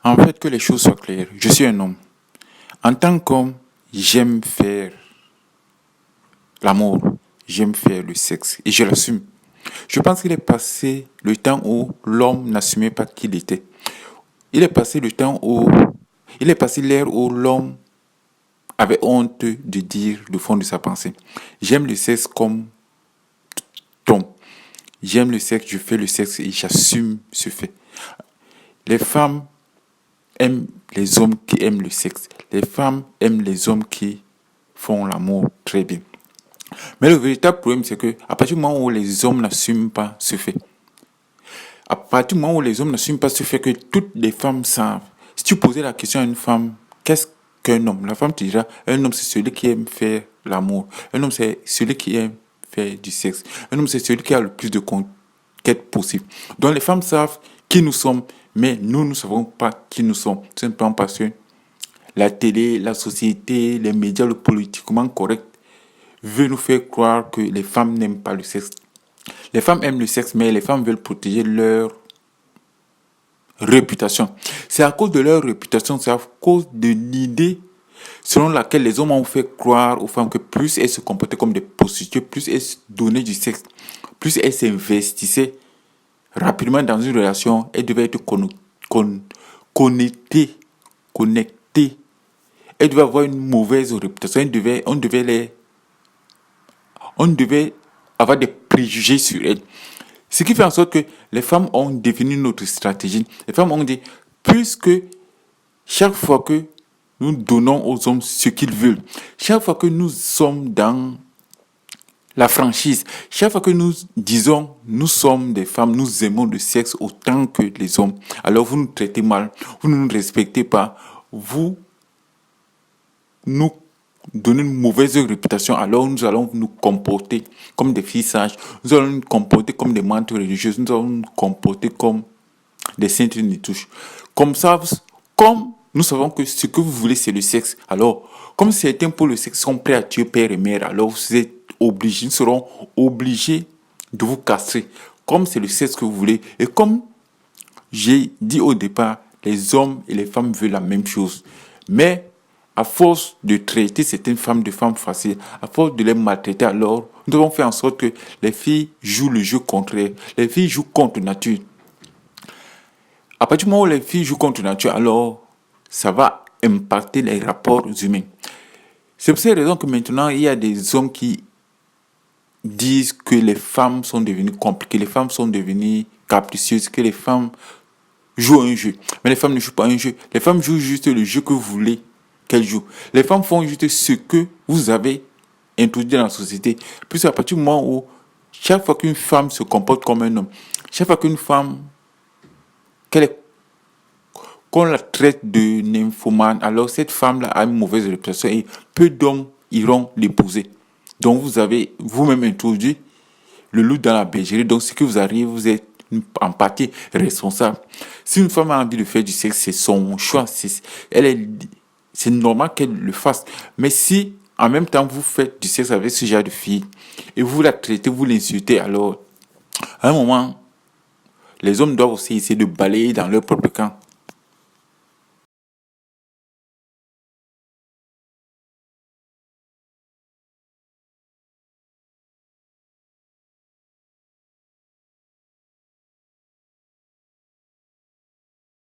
En fait, que les choses soient claires, je suis un homme. En tant qu'homme, j'aime faire l'amour, j'aime faire le sexe et je l'assume. Je pense qu'il est passé le temps où l'homme n'assumait pas qui il était. Il est passé le temps où, il est passé l'ère où l'homme avait honte de dire le fond de sa pensée. J'aime le sexe comme Tom. J'aime le sexe, je fais le sexe et j'assume ce fait. Les femmes aiment les hommes qui aiment le sexe. Les femmes aiment les hommes qui font l'amour très bien. Mais le véritable problème, c'est que à partir du moment où les hommes n'assument pas ce fait, à partir du moment où les hommes n'assument pas ce fait que toutes les femmes savent, si tu posais la question à une femme, qu'est-ce qu'un homme? La femme te dira, un homme c'est celui qui aime faire l'amour. Un homme c'est celui qui aime faire du sexe. Un homme c'est celui qui a le plus de conquêtes possible. Donc les femmes savent qui nous sommes, mais nous ne savons pas qui nous sommes. Tout simplement parce que la télé, la société, les médias, le politiquement correct veut nous faire croire que les femmes n'aiment pas le sexe. Les femmes aiment le sexe, mais les femmes veulent protéger leur réputation. C'est à cause de leur réputation, c'est à cause de l'idée selon laquelle les hommes ont fait croire aux femmes que plus elles se comportaient comme des prostituées, plus elles donnaient du sexe, plus elles s'investissaient rapidement dans une relation, elles devaient être connectées, connectées. Elles devaient avoir une mauvaise réputation, on devait avoir des préjugés sur elles. Ce qui fait en sorte que les femmes ont défini notre stratégie. Les femmes ont dit, puisque chaque fois que nous donnons aux hommes ce qu'ils veulent, chaque fois que nous sommes dans la franchise, chaque fois que nous disons, nous sommes des femmes, nous aimons le sexe autant que les hommes, alors vous nous traitez mal, vous ne nous respectez pas, vous nous donner une mauvaise réputation, alors nous allons nous comporter comme des filles sages, nous allons nous comporter comme des mantes religieuses, nous allons nous comporter comme des saintes nitouches. Comme ça, comme nous savons que ce que vous voulez, c'est le sexe, alors, comme certains pour le sexe sont prêts à tuer père et mère, alors vous êtes obligés, nous serons obligés de vous castrer. Comme c'est le sexe que vous voulez, et comme j'ai dit au départ, les hommes et les femmes veulent la même chose. Mais à force de traiter certaines femmes de femmes faciles, à force de les maltraiter, alors nous devons faire en sorte que les filles jouent le jeu contraire. Les filles jouent contre nature. À partir du moment où les filles jouent contre nature, alors ça va impacter les rapports humains. C'est pour cette raison que maintenant, il y a des hommes qui disent que les femmes sont devenues compliquées, les femmes sont devenues capricieuses, que les femmes jouent un jeu. Mais les femmes ne jouent pas un jeu. Les femmes jouent juste le jeu que vous voulez qu'elles jouent. Les femmes font juste ce que vous avez introduit dans la société. Puis à partir du moment où chaque fois qu'une femme se comporte comme un homme, chaque fois qu'une femme qu'on la traite de nymphomane, alors cette femme-là a une mauvaise réputation et peu d'hommes iront l'épouser. Donc vous avez vous-même introduit le loup dans la bergerie. Donc ce qui vous arrive, vous êtes en partie responsable. Si une femme a envie de faire du sexe, c'est son choix. C'est normal qu'elle le fasse. Mais si en même temps vous faites du sexe avec ce genre de fille et vous la traitez, vous l'insultez, alors à un moment, les hommes doivent aussi essayer de balayer dans leur propre camp.